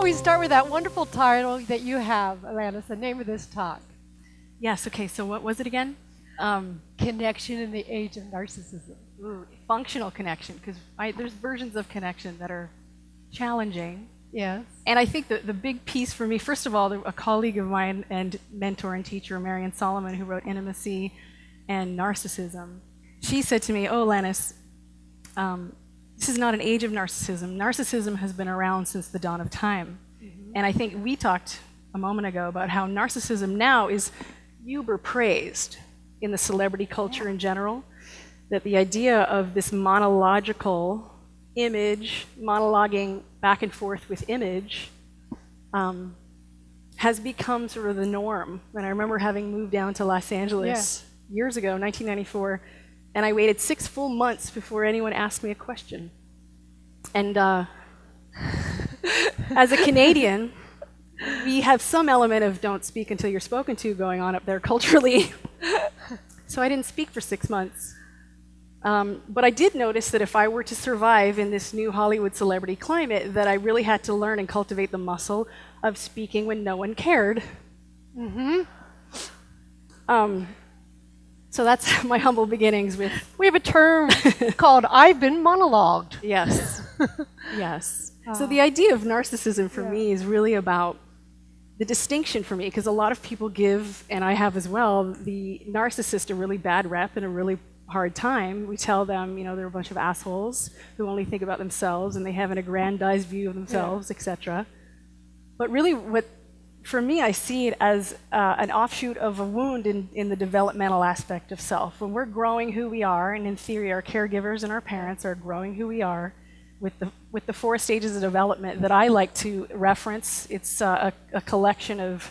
don't we start with that wonderful title that you have, Alanis, the name of this talk? Yes, okay, so what was it again? Connection in the Age of Narcissism. Ooh, functional connection, because there's versions of connection that are challenging. Yes. And I think that the big piece for me, first of all, a colleague of mine and mentor and teacher, Marian Solomon, who wrote Intimacy and Narcissism, she said to me, oh, Alanis, this is not an age of narcissism. Narcissism has been around since the dawn of time. Mm-hmm. And I think we talked a moment ago about how narcissism now is uber praised in the celebrity culture in general, that the idea of this monological image, monologuing back and forth with image, has become sort of the norm. And I remember having moved down to Los Angeles years ago, 1994, and I waited 6 full months before anyone asked me a question. And as a Canadian, we have some element of don't speak until you're spoken to going on up there culturally. So I didn't speak for 6 months. But I did notice that if I were to survive in this new Hollywood celebrity climate, that I really had to learn and cultivate the muscle of speaking when no one cared. Mm-hmm. So that's my humble beginnings with... We have a term called I've been monologued. Yes. Yes. So the idea of narcissism for me is really about the distinction for me, because a lot of people give, and I have as well, the narcissist a really bad rep and a really hard time. We tell them, you know, they're a bunch of assholes who only think about themselves and they have an aggrandized view of themselves, etc. But really, for me, I see it as an offshoot of a wound in the developmental aspect of self. When we're growing who we are, and in theory, our caregivers and our parents are growing who we are with the 4 stages of development that I like to reference. It's a collection of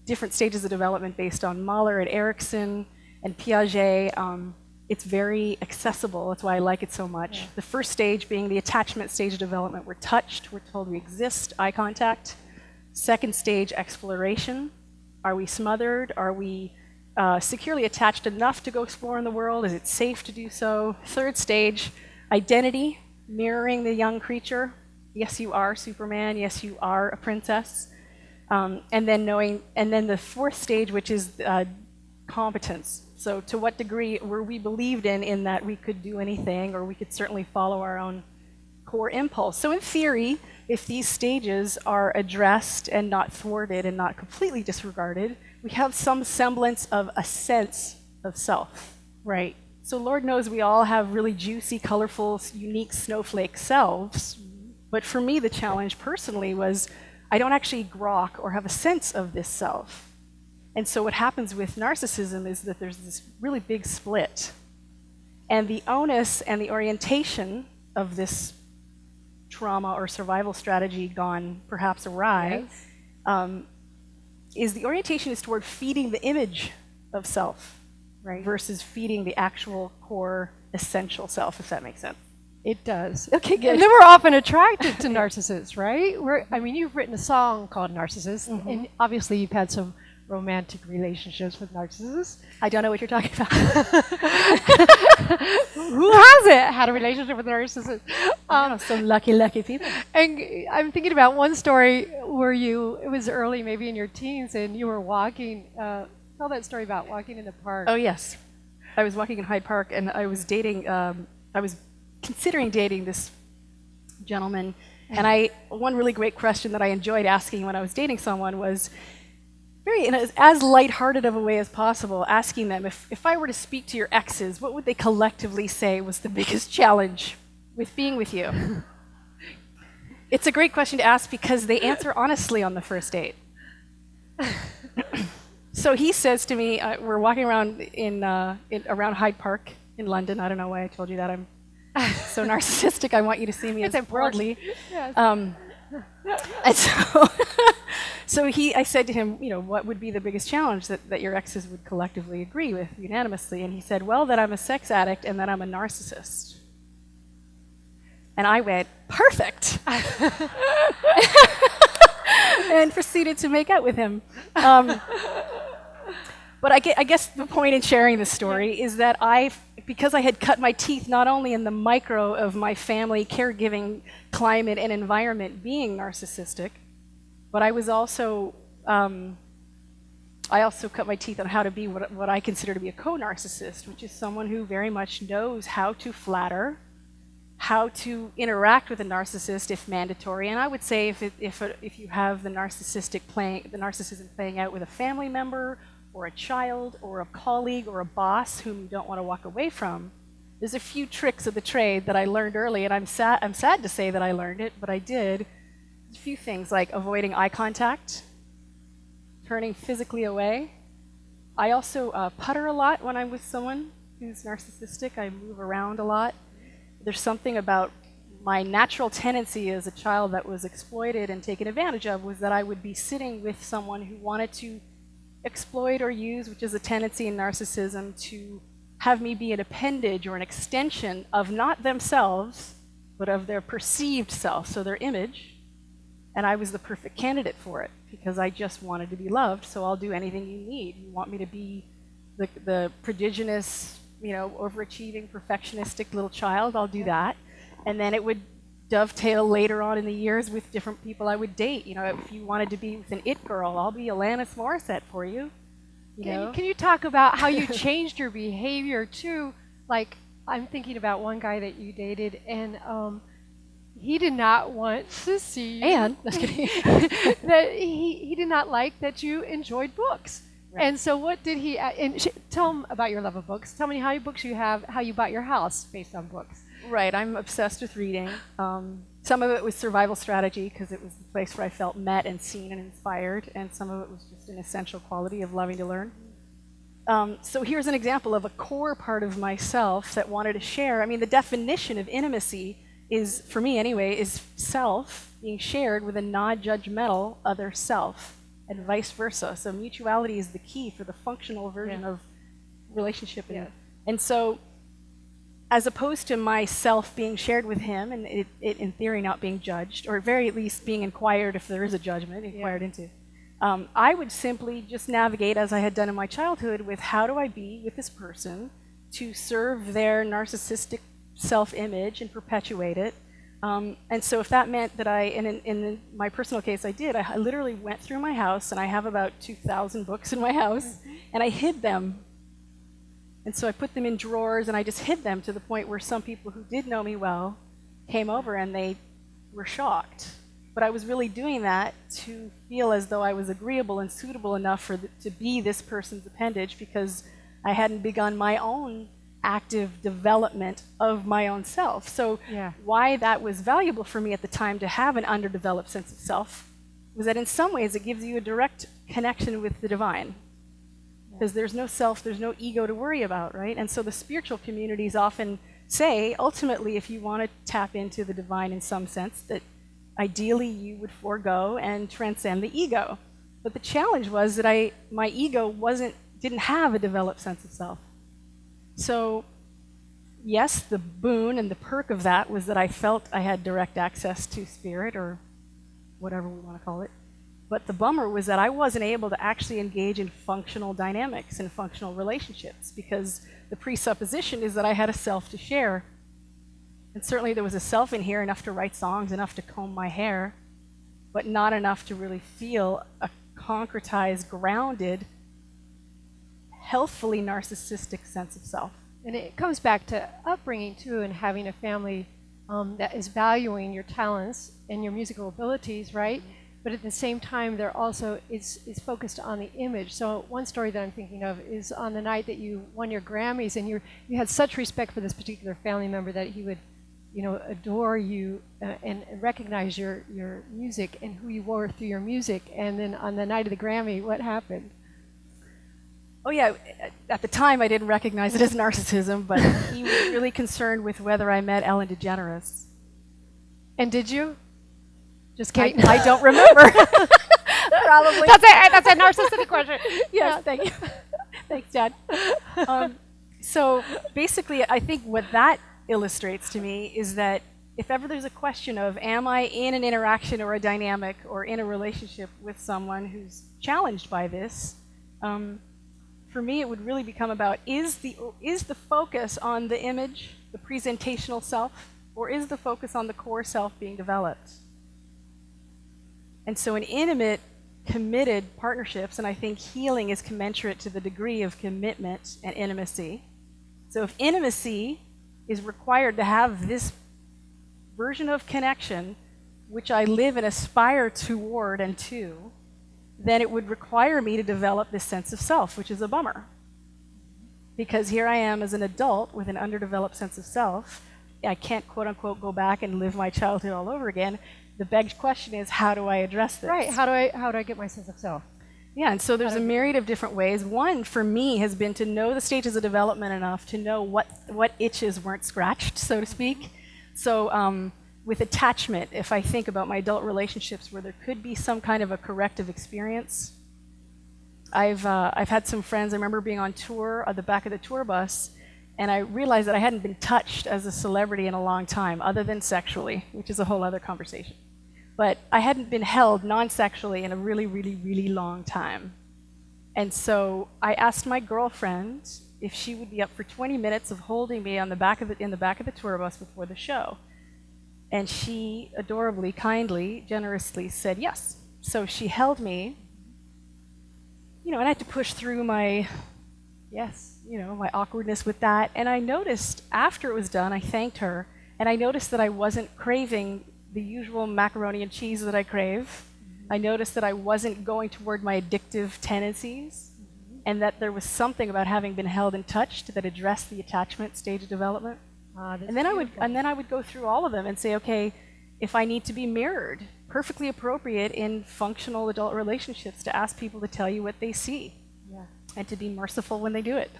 different stages of development based on Mahler and Erickson and Piaget. It's very accessible. That's why I like it so much. Yeah. The first stage being the attachment stage of development. We're touched. We're told we exist. Eye contact. Second stage, exploration. Are we smothered? Are we securely attached enough to go explore in the world? Is it safe to do so? Third stage, identity, mirroring the young creature. Yes, you are Superman. Yes, you are a princess. And then the fourth stage, which is competence. So to what degree were we believed in that we could do anything, or we could certainly follow our own core impulse. So in theory, if these stages are addressed and not thwarted and not completely disregarded, we have some semblance of a sense of self. Right. So Lord knows we all have really juicy, colorful, unique snowflake selves. But for me, the challenge personally was I don't actually grok or have a sense of this self. And so what happens with narcissism is that there's this really big split. And the onus and the orientation of this trauma or survival strategy gone perhaps awry, is the orientation is toward feeding the image of self, right, versus feeding the actual core essential self, if that makes sense. It does. Okay, good. And then we're often attracted to narcissists, right? You've written a song called Narcissist, and obviously you've had some romantic relationships with narcissists. I don't know what you're talking about. Who hasn't had a relationship with a narcissist? Some lucky people. And I'm thinking about one story where it was early, maybe in your teens, and you were walking. Tell that story about walking in the park. Oh, yes. I was walking in Hyde Park, and I was considering dating this gentleman. And one really great question that I enjoyed asking when I was dating someone was, in as lighthearted of a way as possible, asking them, if I were to speak to your exes, what would they collectively say was the biggest challenge with being with you? It's a great question to ask because they answer honestly on the first date. So he says to me, we're walking around around Hyde Park in London. I don't know why I told you that. I'm so narcissistic. I want you to see me as broadly. Yes. And so I said to him, what would be the biggest challenge that your exes would collectively agree with unanimously? And he said, well, that I'm a sex addict and that I'm a narcissist. And I went, perfect. And proceeded to make out with him. But I guess the point in sharing this story is that because I had cut my teeth not only in the micro of my family caregiving climate and environment being narcissistic, But I was also, I also cut my teeth on how to be what I consider to be a co-narcissist, which is someone who very much knows how to flatter, how to interact with a narcissist if mandatory. And I would say if you have the narcissism playing out with a family member or a child or a colleague or a boss whom you don't want to walk away from, there's a few tricks of the trade that I learned early, and I'm sad to say that I learned it, but I did. A few things like avoiding eye contact, turning physically away. I also putter a lot when I'm with someone who's narcissistic. I move around a lot. There's something about my natural tendency as a child that was exploited and taken advantage of was that I would be sitting with someone who wanted to exploit or use, which is a tendency in narcissism, to have me be an appendage or an extension of not themselves, but of their perceived self, so their image. And I was the perfect candidate for it because I just wanted to be loved, so I'll do anything you need. You want me to be the prodigious, overachieving, perfectionistic little child, I'll do that. And then it would dovetail later on in the years with different people I would date. If you wanted to be with an it girl, I'll be Alanis Morissette for you. Can you talk about how you changed your behavior too? Like, I'm thinking about one guy that you dated, and he did not want to see and that he did not like that you enjoyed books. Right. And so what did he, tell him about your love of books. Tell me how many books you have, how you bought your house based on books. Right, I'm obsessed with reading. Some of it was survival strategy because it was the place where I felt met and seen and inspired, and some of it was just an essential quality of loving to learn. So here's an example of a core part of myself that wanted to share. I mean, the definition of intimacy is, for me anyway, is self being shared with a non-judgmental other self, and vice versa. So mutuality is the key for the functional version of relationship. And so, as opposed to myself being shared with him, and it in theory not being judged, or at very least being inquired if there is a judgment, inquired into, I would simply just navigate, as I had done in my childhood, with how do I be with this person to serve their narcissistic self-image and perpetuate it. And so if that meant that in my personal case I literally went through my house, and I have about 2,000 books in my house, and I hid them. And so I put them in drawers, and I just hid them to the point where some people who did know me well came over and they were shocked. But I was really doing that to feel as though I was agreeable and suitable enough to be this person's appendage, because I hadn't begun my own active development of my own self. So why that was valuable for me at the time to have an underdeveloped sense of self was that in some ways it gives you a direct connection with the divine. Because there's no self, there's no ego to worry about, right? And so the spiritual communities often say, ultimately, if you want to tap into the divine in some sense, that ideally you would forego and transcend the ego. But the challenge was that my ego didn't have a developed sense of self. So yes, the boon and the perk of that was that I felt I had direct access to spirit, or whatever we want to call it. But the bummer was that I wasn't able to actually engage in functional dynamics and functional relationships, because the presupposition is that I had a self to share. And certainly there was a self in here, enough to write songs, enough to comb my hair, but not enough to really feel a concretized, grounded, healthfully narcissistic sense of self. And it comes back to upbringing too, and having a family that is valuing your talents and your musical abilities, right? But at the same time, they're also is focused on the image. So one story that I'm thinking of is on the night that you won your Grammys, and you had such respect for this particular family member that he would, adore you and recognize your music and who you were through your music. And then on the night of the Grammy, what happened? Oh yeah, at the time I didn't recognize it as narcissism, but he was really concerned with whether I met Ellen DeGeneres. And did you? Just kidding. I don't remember. Probably. That's a narcissistic question. Yes, thank you. Thanks, Dad. So basically, I think what that illustrates to me is that if ever there's a question of, am I in an interaction or a dynamic or in a relationship with someone who's challenged by this, for me it would really become about, is the focus on the image, the presentational self, or is the focus on the core self being developed? And so in intimate, committed partnerships, and I think healing is commensurate to the degree of commitment and intimacy. So if intimacy is required to have this version of connection, which I live and aspire toward and to, then it would require me to develop this sense of self, which is a bummer. Because here I am as an adult with an underdeveloped sense of self. I can't, quote unquote, go back and live my childhood all over again. The begged question is, how do I address this? Right, how do I get my sense of self? Yeah, and so there's a myriad of different ways. One, for me, has been to know the stages of development enough to know what itches weren't scratched, so to speak. So with attachment, if I think about my adult relationships where there could be some kind of a corrective experience, I've had some friends, I remember being on tour at the back of the tour bus, and I realized that I hadn't been touched as a celebrity in a long time, other than sexually, which is a whole other conversation. But I hadn't been held non-sexually in a really, really, really long time. And so I asked my girlfriend if she would be up for 20 minutes of holding me in the back of the tour bus before the show. And she adorably, kindly, generously said yes. So she held me, and I had to push through my my awkwardness with that. And I noticed after it was done, I thanked her, and I noticed that I wasn't craving the usual macaroni and cheese that I crave. I noticed that I wasn't going toward my addictive tendencies, and that there was something about having been held and touched that addressed the attachment stage of development. And then I would go through all of them and say, okay, if I need to be mirrored, perfectly appropriate in functional adult relationships to ask people to tell you what they see, and to be merciful when they do it.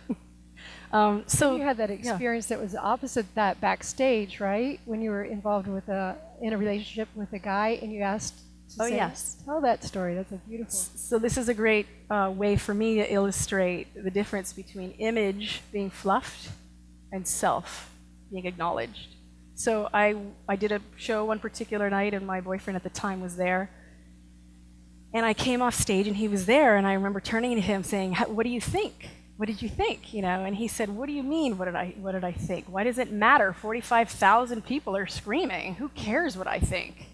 So you had that experience that was opposite that backstage, right? When you were involved in a relationship with a guy, and you asked to tell that story. That's a beautiful. So this is a great way for me to illustrate the difference between image being fluffed and self being acknowledged. So I did a show one particular night, and my boyfriend at the time was there. And I came off stage, and he was there, and I remember turning to him saying, "What do you think? What did you think?" And he said, "What do you mean? What did I think? Why does it matter? 45,000 people are screaming. Who cares what I think?"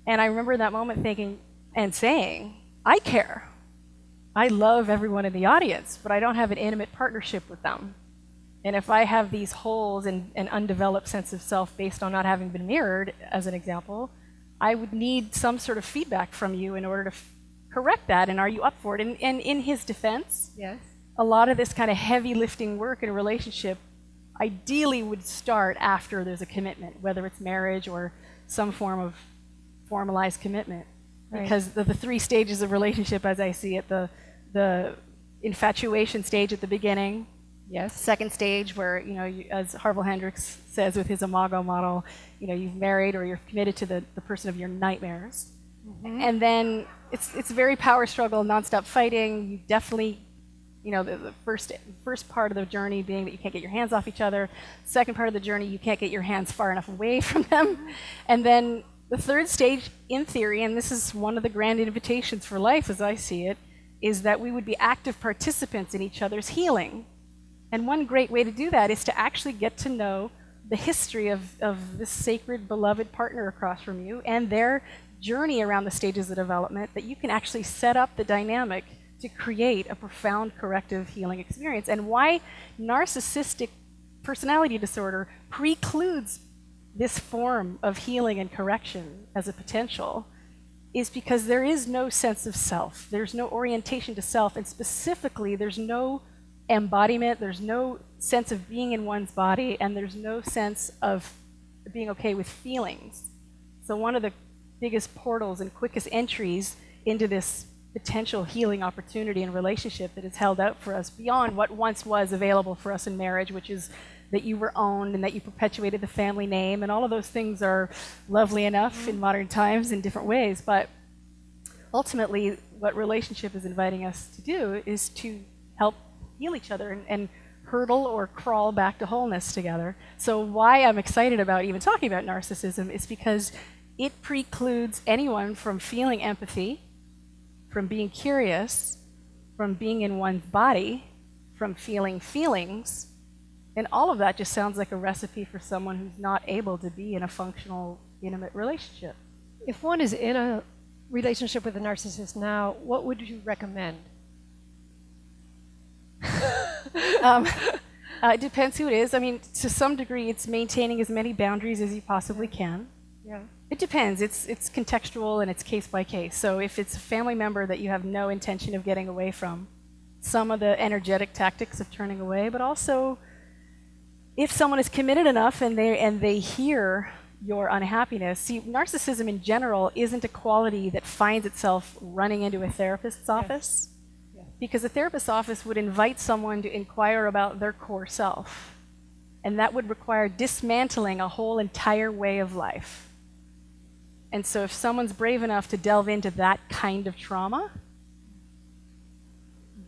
And I remember that moment thinking and saying, "I care. I love everyone in the audience, but I don't have an intimate partnership with them. And if I have these holes and an undeveloped sense of self based on not having been mirrored, as an example, I would need some sort of feedback from you in order to correct that, and are you up for it?" And in his defense, a lot of this kind of heavy lifting work in a relationship ideally would start after there's a commitment, whether it's marriage or some form of formalized commitment. Right. Because the three stages of relationship, as I see it, the infatuation stage at the beginning, second stage where, as Harville Hendricks says with his Imago model, you've married or you're committed to the person of your nightmares. And then it's very power struggle, nonstop fighting. You definitely, the first part of the journey being that you can't get your hands off each other. Second part of the journey, you can't get your hands far enough away from them. And then the third stage, in theory, and this is one of the grand invitations for life as I see it, is that we would be active participants in each other's healing. And one great way to do that is to actually get to know the history of this sacred, beloved partner across from you and their journey around the stages of development, that you can actually set up the dynamic to create a profound corrective healing experience. And why narcissistic personality disorder precludes this form of healing and correction as a potential is because there is no sense of self. There's no orientation to self, and specifically, there's no embodiment, there's no sense of being in one's body, and there's no sense of being okay with feelings. So one of the biggest portals and quickest entries into this potential healing opportunity and relationship that is held out for us beyond what once was available for us in marriage, which is that you were owned and that you perpetuated the family name, and all of those things are lovely enough in modern times in different ways. But ultimately, what relationship is inviting us to do is to help heal each other and hurdle or crawl back to wholeness together. So why I'm excited about even talking about narcissism is because it precludes anyone from feeling empathy, from being curious, from being in one's body, from feeling feelings. And all of that just sounds like a recipe for someone who's not able to be in a functional, intimate relationship. If one is in a relationship with a narcissist now, what would you recommend? It depends who it is. I mean, to some degree, it's maintaining as many boundaries as you possibly can. Yeah. It depends. It's contextual and it's case by case. So if it's a family member that you have no intention of getting away from, some of the energetic tactics of turning away, but also if someone is committed enough and they hear your unhappiness. See, narcissism in general isn't a quality that finds itself running into a therapist's office. Yes. Because a therapist's office would invite someone to inquire about their core self. And that would require dismantling a whole entire way of life. And so if someone's brave enough to delve into that kind of trauma,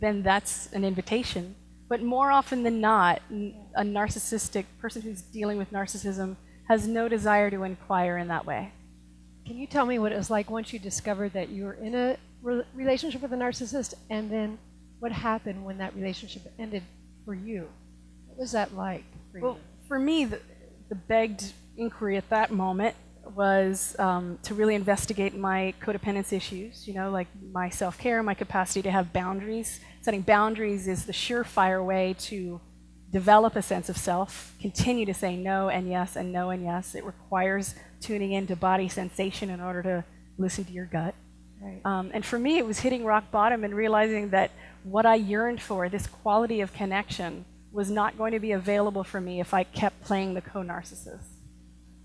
then that's an invitation. But more often than not, a narcissistic person who's dealing with narcissism has no desire to inquire in that way. Can you tell me what it was like once you discovered that you were in a relationship with a narcissist, and then what happened when that relationship ended for you? What was that like for you? Well, for me, the begged inquiry at that moment was to really investigate my codependence issues, like my self-care, my capacity to have boundaries. Setting boundaries is the surefire way to develop a sense of self, continue to say no and yes and no and yes. It requires tuning into body sensation in order to listen to your gut. Right. And for me, it was hitting rock bottom and realizing that what I yearned for, this quality of connection, was not going to be available for me if I kept playing the co-narcissist.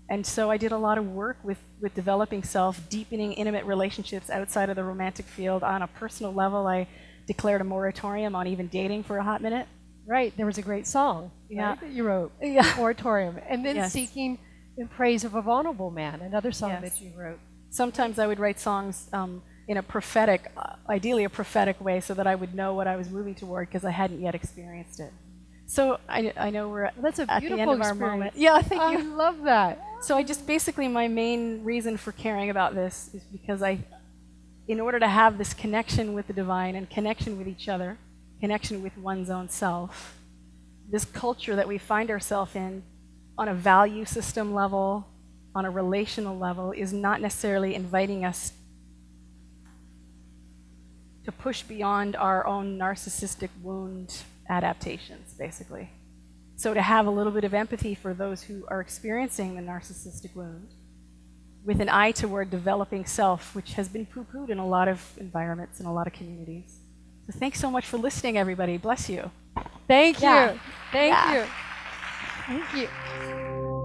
And so I did a lot of work with developing self, deepening intimate relationships outside of the romantic field. On a personal level, I declared a moratorium on even dating for a hot minute. Right, there was a great song, Yeah. right, that you wrote, Yeah. Moratorium. And then Yes. Seeking in Praise of a Vulnerable Man, another song Yes. that you wrote. Sometimes I would write songs in a prophetic, ideally a prophetic way, so that I would know what I was moving toward because I hadn't yet experienced it. So I know we're at, That's a at the end beautiful of our experience. moment. Yeah, thank I you. love that. So I just basically, my main reason for caring about this is because in order to have this connection with the divine and connection with each other, connection with one's own self, this culture that we find ourselves in on a value system level, on a relational level, is not necessarily inviting us to push beyond our own narcissistic wound adaptations, basically. So to have a little bit of empathy for those who are experiencing the narcissistic wound, with an eye toward developing self, which has been poo-pooed in a lot of environments and a lot of communities. So thanks so much for listening, everybody. Bless you. Thank you. Yeah. Thank Yeah. you. Thank you.